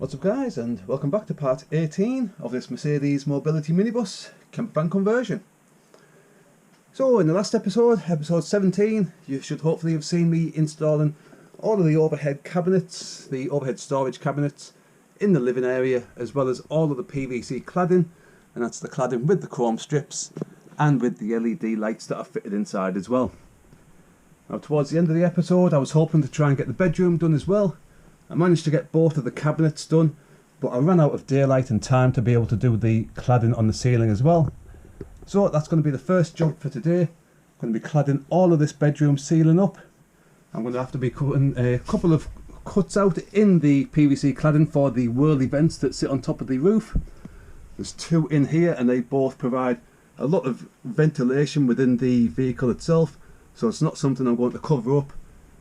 What's up guys, and welcome back to part 18 of this Mercedes Mobility Minibus campervan conversion. So in the last episode, episode 17, you should hopefully have seen me installing all of the overhead cabinets, the overhead storage cabinets in the living area, as well as all of the PVC cladding, and that's the cladding with the chrome strips and with the LED lights that are fitted inside as well. Now towards the end of the episode I was hoping to try and get the bedroom done as well. I managed to get both of the cabinets done, but I ran out of daylight and time to be able to do the cladding on the ceiling as well. So that's going to be the first job for today. I'm going to be cladding all of this bedroom ceiling up. I'm going to have to be cutting a couple of cuts out in the PVC cladding for the whirly vents that sit on top of the roof. There's two in here and they both provide a lot of ventilation within the vehicle itself, so it's not something I'm going to cover up.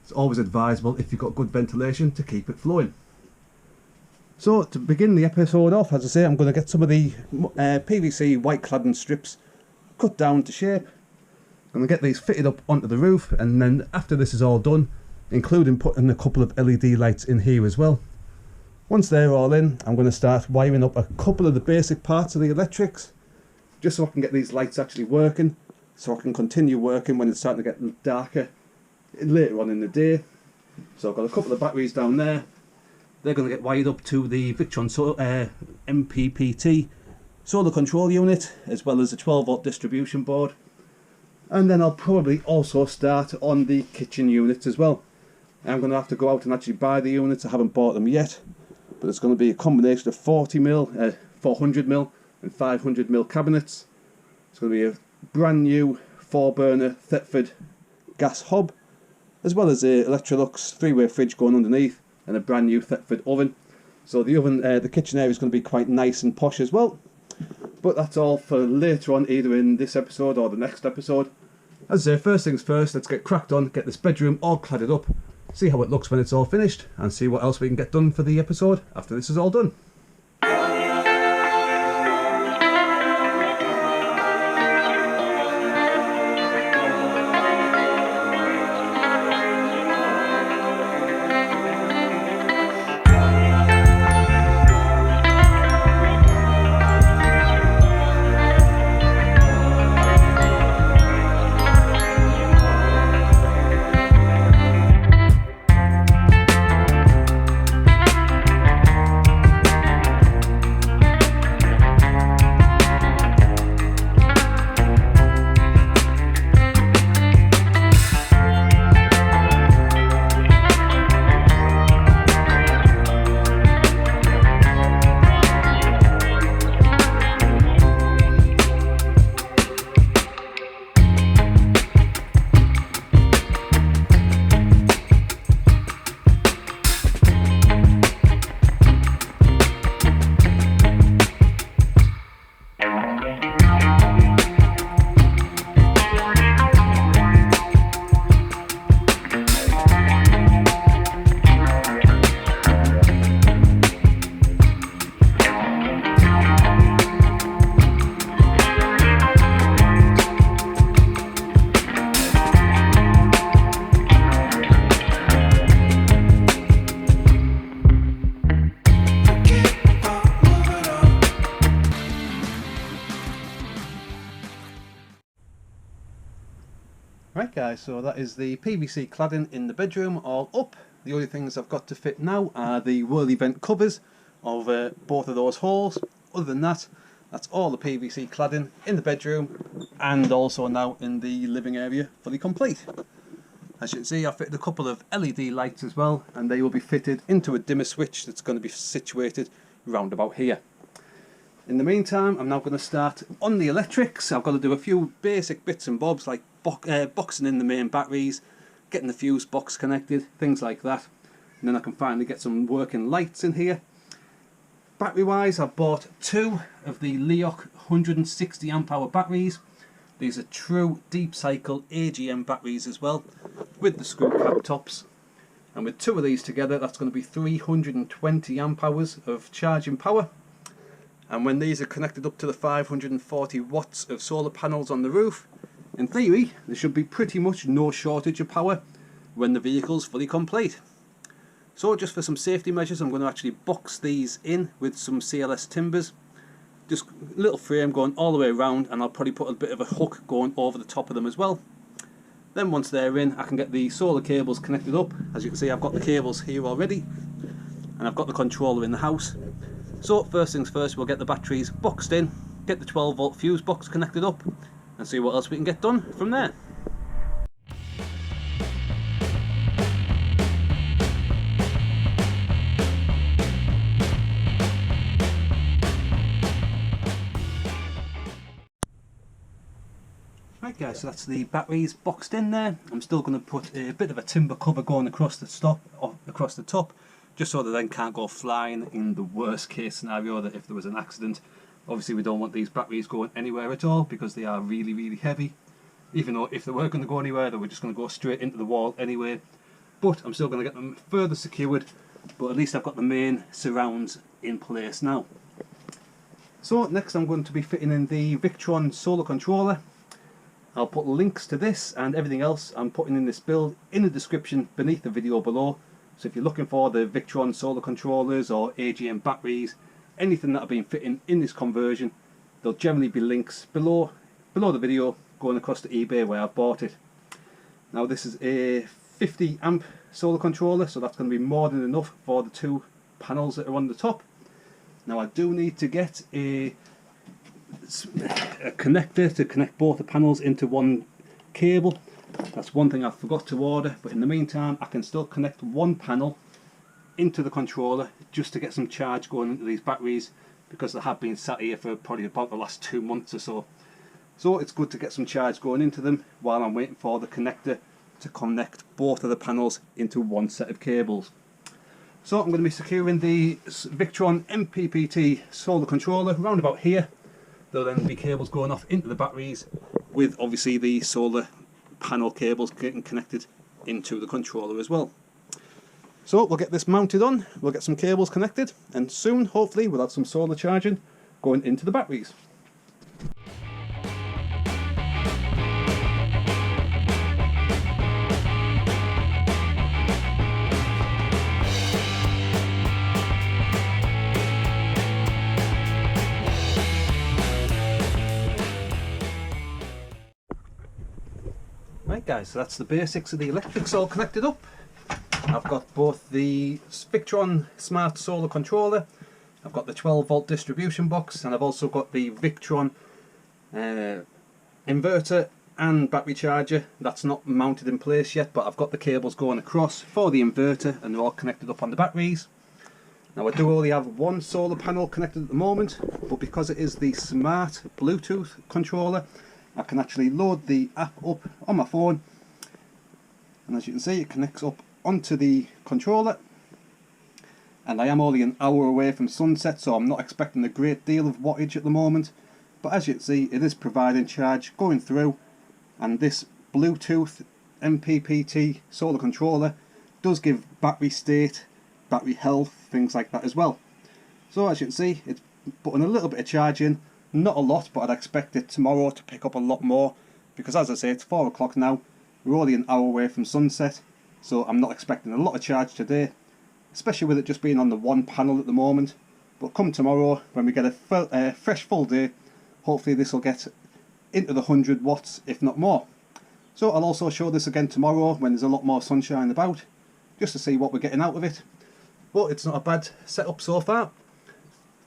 It's always advisable, if you've got good ventilation, to keep it flowing. So to begin the episode off, as I say, I'm going to get some of the PVC white cladding strips cut down to shape. I'm going to get these fitted up onto the roof, and then after this is all done, including putting a couple of LED lights in here as well. Once they're all in, I'm going to start wiring up a couple of the basic parts of the electrics, just so I can get these lights actually working, so I can continue working when it's starting to get darker later on in the day. So I've got a couple of batteries down there. They're going to get wired up to the Victron MPPT solar control unit, as well as a 12 volt distribution board. And then I'll probably also start on the kitchen units as well. I'm going to have to go out and actually buy the units. I haven't bought them yet, but it's going to be a combination of 40mm, 400mm and 500mm cabinets. It's going to be a brand new 4-burner Thetford gas hob, as well as a Electrolux 3-way fridge going underneath, and a brand new Thetford oven. So the oven, the kitchen area is going to be quite nice and posh as well. But that's all for later on, either in this episode or the next episode. As I say, first things first, let's get cracked on, get this bedroom all cladded up, see how it looks when it's all finished, and see what else we can get done for the episode after this is all done. Right guys, so that is the PVC cladding in the bedroom all up. The only things I've got to fit now are the whirly vent covers of both of those holes. Other than that, that's all the PVC cladding in the bedroom and also now in the living area fully complete. As you can see, I've fitted a couple of LED lights as well, and they will be fitted into a dimmer switch that's going to be situated round about here. In the meantime, I'm now going to start on the electrics. I've got to do a few basic bits and bobs like boxing in the main batteries, getting the fuse box connected, things like that. And then I can finally get some working lights in here. Battery wise, I've bought two of the Leoc 160 amp hour batteries. These are true deep cycle AGM batteries as well, with the screw cap tops. And with two of these together, that's going to be 320 amp hours of charging power. And when these are connected up to the 540 watts of solar panels on the roof, in theory there should be pretty much no shortage of power when the vehicle's fully complete. So just for some safety measures, I'm going to actually box these in with some CLS timbers. Just a little frame going all the way around, and I'll probably put a bit of a hook going over the top of them as well. Then once they're in, I can get the solar cables connected up. As you can see, I've got the cables here already, and I've got the controller in the house. So first things first, we'll get the batteries boxed in, get the 12 volt fuse box connected up, and see what else we can get done from there. Right guys, so that's the batteries boxed in there. I'm still going to put a bit of a timber cover going across the top, just so that they can't go flying in the worst case scenario, that if there was an accident. Obviously we don't want these batteries going anywhere at all, because they are really heavy. Even though if they were going to go anywhere, they were just going to go straight into the wall anyway. But I'm still going to get them further secured, but at least I've got the main surrounds in place now. So next I'm going to be fitting in the Victron solar controller. I'll put links to this and everything else I'm putting in this build in the description beneath the video below. So if you're looking for the Victron solar controllers or AGM batteries, anything that I've been fitting in this conversion, there'll generally be links below the video going across to eBay where I've bought it. Now this is a 50 amp solar controller, so that's going to be more than enough for the two panels that are on the top. Now I do need to get a connector to connect both the panels into one cable. That's one thing I forgot to order, but in the meantime I can still connect one panel into the controller just to get some charge going into these batteries, because they have been sat here for probably about the last 2 months or so. So it's good to get some charge going into them while I'm waiting for the connector to connect both of the panels into one set of cables. So I'm going to be securing the Victron MPPT solar controller around about here. There'll then be cables going off into the batteries, with obviously the solar panel cables getting connected into the controller as well. So we'll get this mounted on, we'll get some cables connected, and soon hopefully we'll have some solar charging going into the batteries. Right guys, so that's the basics of the electrics all connected up. I've got both the Victron Smart Solar Controller, I've got the 12 volt distribution box, and I've also got the Victron inverter and battery charger. That's not mounted in place yet, but I've got the cables going across for the inverter and they're all connected up on the batteries. Now I do only have one solar panel connected at the moment, but because it is the smart Bluetooth controller, I can actually load the app up on my phone, and as you can see it connects up onto the controller, and I am only an hour away from sunset, so I'm not expecting a great deal of wattage at the moment, but as you can see it is providing charge going through, and this Bluetooth MPPT solar controller does give battery state, battery health, things like that as well. So as you can see it's putting a little bit of charge in. Not a lot, but I'd expect it tomorrow to pick up a lot more, because as I say, it's 4 o'clock now, we're only an hour away from sunset, so I'm not expecting a lot of charge today, especially with it just being on the one panel at the moment. But come tomorrow, when we get a fresh full day, hopefully this will get into the 100 watts, if not more. So I'll also show this again tomorrow when there's a lot more sunshine about, just to see what we're getting out of it. But it's not a bad setup so far.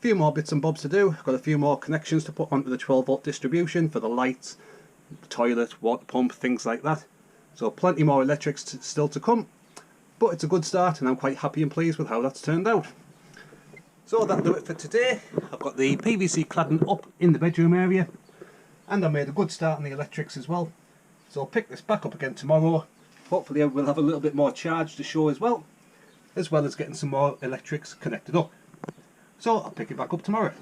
Few more bits and bobs to do. I've got a few more connections to put onto the 12 volt distribution for the lights, the toilet, water pump, things like that. So plenty more electrics still to come, but it's a good start and I'm quite happy and pleased with how that's turned out. So that'll do it for today. I've got the PVC cladding up in the bedroom area, and I made a good start on the electrics as well. So I'll pick this back up again tomorrow. Hopefully we'll have a little bit more charge to show as well as getting some more electrics connected up. So I'll pick it back up tomorrow.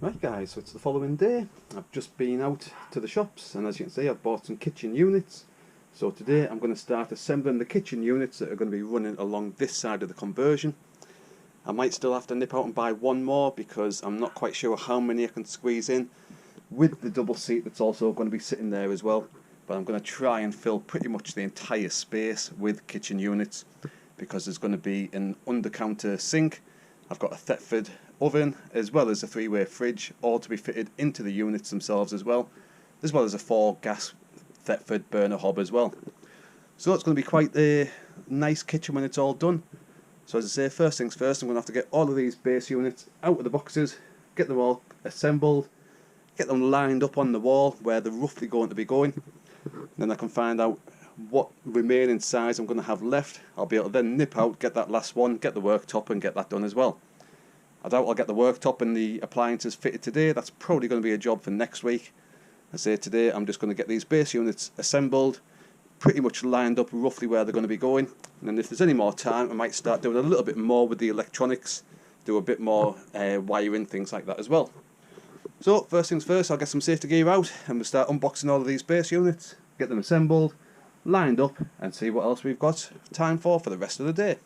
Right guys, so it's the following day. I've just been out to the shops, and as you can see I've bought some kitchen units. So today I'm going to start assembling the kitchen units that are going to be running along this side of the conversion. I might still have to nip out and buy one more, because I'm not quite sure how many I can squeeze in with the double seat that's also going to be sitting there as well. but I'm going to try and fill pretty much the entire space with kitchen units, because there's going to be an under-counter sink. I've got a Thetford oven as well as a 3-way fridge, all to be fitted into the units themselves as well as a 4-gas Thetford burner hob as well. So it's going to be quite a nice kitchen when it's all done. So as I say, first things first, I'm going to have to get all of these base units out of the boxes, get them all assembled, get them lined up on the wall where they're roughly going to be going. Then I can find out what remaining size I'm going to have left. I'll be able to then nip out, get that last one, get the worktop and get that done as well. I doubt I'll get the worktop and the appliances fitted today. That's probably going to be a job for next week. I say today I'm just going to get these base units assembled, pretty much lined up roughly where they're going to be going, and then if there's any more time I might start doing a little bit more with the electronics, do a bit more wiring, things like that as well. So first things first, I'll get some safety gear out and we'll start unboxing all of these base units, get them assembled, lined up, and see what else we've got time for the rest of the day.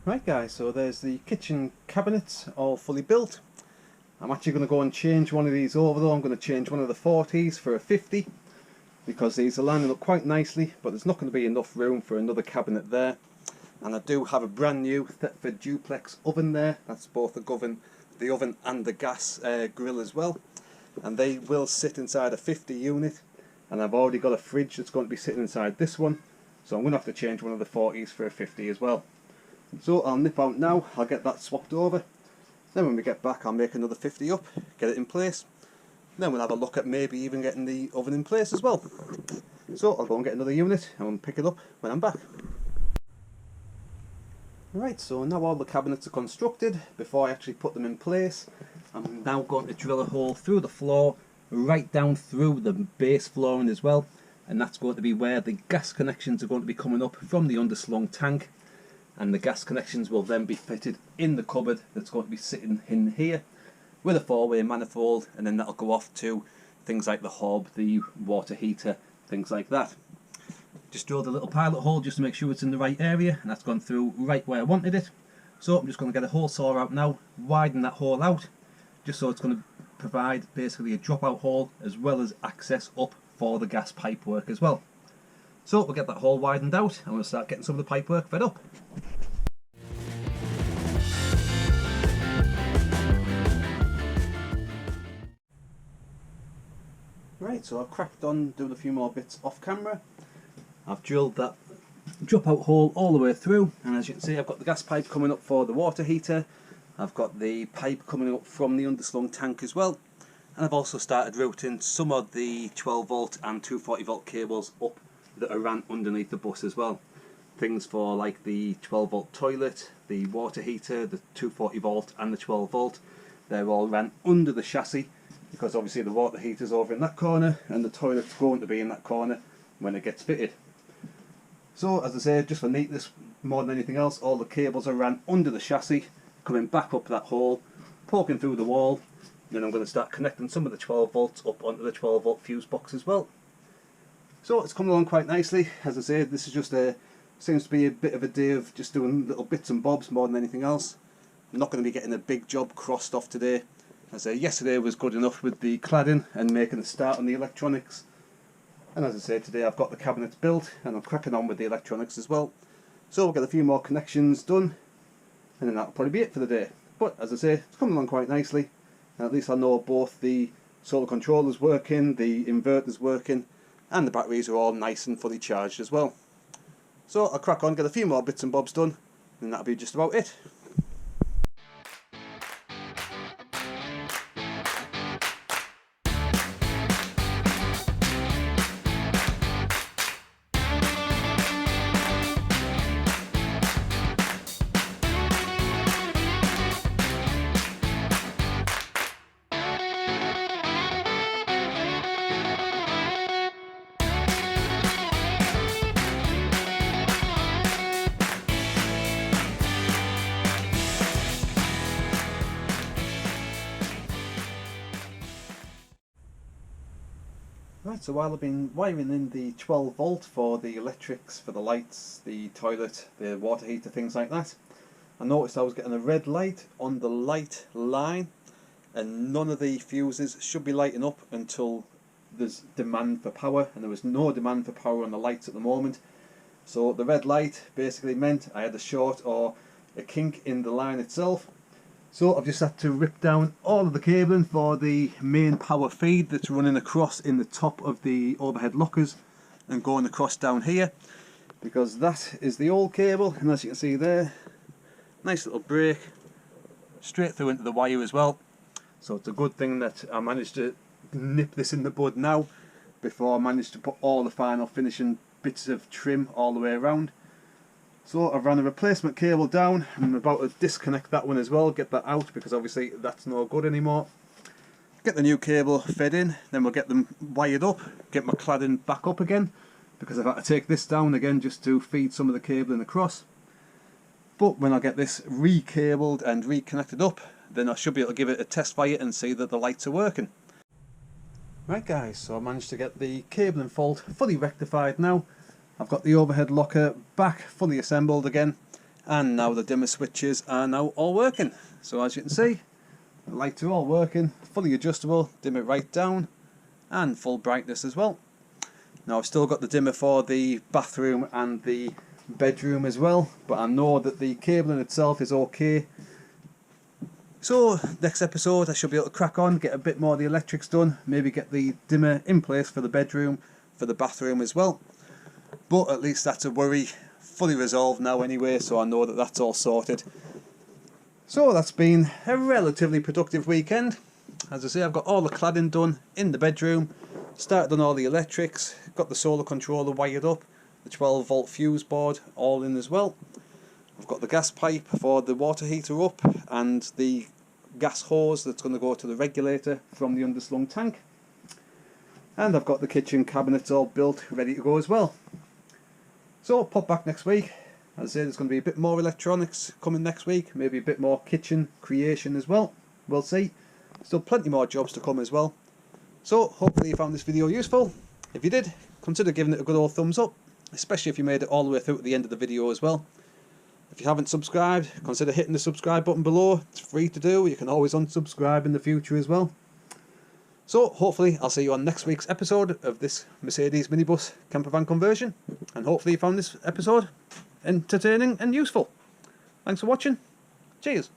Right guys, so there's the kitchen cabinets all fully built. I'm actually going to go and change one of these over though. I'm going to change one of the 40s for a 50 because these are lining up quite nicely, but there's not going to be enough room for another cabinet there. And I do have a brand new Thetford duplex oven there. That's both the oven and the gas grill as well. And they will sit inside a 50 unit. And I've already got a fridge that's going to be sitting inside this one. So I'm going to have to change one of the 40s for a 50 as well. So I'll nip out now, I'll get that swapped over. Then when we get back I'll make another 50 up, get it in place. Then we'll have a look at maybe even getting the oven in place as well. So I'll go and get another unit and we'll pick it up when I'm back. Right, so now all the cabinets are constructed. Before I actually put them in place, I'm now going to drill a hole through the floor, right down through the base flooring as well. And that's going to be where the gas connections are going to be coming up from the underslung tank. And the gas connections will then be fitted in the cupboard that's going to be sitting in here with a 4-way manifold, and then that'll go off to things like the hob, the water heater, things like that. Just drilled a little pilot hole just to make sure it's in the right area, and that's gone through right where I wanted it. So I'm just going to get a hole saw out now, widen that hole out, just so it's going to provide basically a dropout hole as well as access up for the gas pipe work as well. So we'll get that hole widened out and we'll start getting some of the pipe work fed up. Right, so I've cracked on doing a few more bits off camera. I've drilled that dropout hole all the way through, and as you can see I've got the gas pipe coming up for the water heater. I've got the pipe coming up from the underslung tank as well, and I've also started routing some of the 12 volt and 240 volt cables up that are ran underneath the bus as well. Things for like the 12 volt toilet, the water heater, the 240 volt and the 12 volt, they're all ran under the chassis, because obviously the water heater's over in that corner and the toilet's going to be in that corner. when it gets fitted. So as I say, just for neatness more than anything else, all the cables are ran under the chassis, coming back up that hole, poking through the wall. Then I'm going to start connecting some of the 12 volts up onto the 12 volt fuse box as well. So it's coming along quite nicely. As I say, this is just seems to be a bit of a day of just doing little bits and bobs more than anything else. I'm not going to be getting a big job crossed off today. As I say, yesterday was good enough with the cladding and making a start on the electronics. And as I say, today I've got the cabinets built and I'm cracking on with the electronics as well. So we'll get a few more connections done and then that'll probably be it for the day. But as I say, it's coming along quite nicely. And at least I know both the solar controller's working, the inverter's working, and the batteries are all nice and fully charged as well. So I'll crack on, get a few more bits and bobs done, and that'll be just about it. Right, so while I've been wiring in the 12 volt for the electrics, for the lights, the toilet, the water heater, things like that, I noticed I was getting a red light on the light line, and none of the fuses should be lighting up until there's demand for power, and there was no demand for power on the lights at the moment. So the red light basically meant I had a short or a kink in the line itself. So I've just had to rip down all of the cabling for the main power feed that's running across in the top of the overhead lockers and going across down here, because that is the old cable, and as you can see there, nice little break straight through into the wire as well. So it's a good thing that I managed to nip this in the bud now before I managed to put all the final finishing bits of trim all the way around. So I've run a replacement cable down, and I'm about to disconnect that one as well, get that out because obviously that's no good anymore. Get the new cable fed in, then we'll get them wired up, get my cladding back up again, because I've had to take this down again just to feed some of the cabling across. But when I get this re-cabled and reconnected up, then I should be able to give it a test fire and see that the lights are working. Right guys, so I managed to get the cabling fault fully rectified now. I've got the overhead locker back fully assembled again, and now the dimmer switches are now all working. So as you can see, the lights are all working, fully adjustable, dim it right down, and full brightness as well. Now I've still got the dimmer for the bathroom and the bedroom as well, but I know that the cabling itself is okay. So next episode I should be able to crack on, get a bit more of the electrics done, maybe get the dimmer in place for the bedroom, for the bathroom as well. But at least that's a worry fully resolved now anyway, so I know that that's all sorted. So that's been a relatively productive weekend. As I say, I've got all the cladding done in the bedroom, started on all the electrics, got the solar controller wired up, the 12 volt fuse board all in as well. I've got the gas pipe for the water heater up and the gas hose that's going to go to the regulator from the underslung tank. And I've got the kitchen cabinets all built, ready to go as well. So I'll pop back next week. As I say, there's going to be a bit more electronics coming next week, maybe a bit more kitchen creation as well. We'll see. Still plenty more jobs to come as well. So hopefully you found this video useful. If you did, consider giving it a good old thumbs up, especially if you made it all the way through to the end of the video as well. If you haven't subscribed, consider hitting the subscribe button below. It's free to do. You can always unsubscribe in the future as well. So hopefully I'll see you on next week's episode of this Mercedes minibus campervan conversion, and hopefully you found this episode entertaining and useful. Thanks for watching. Cheers.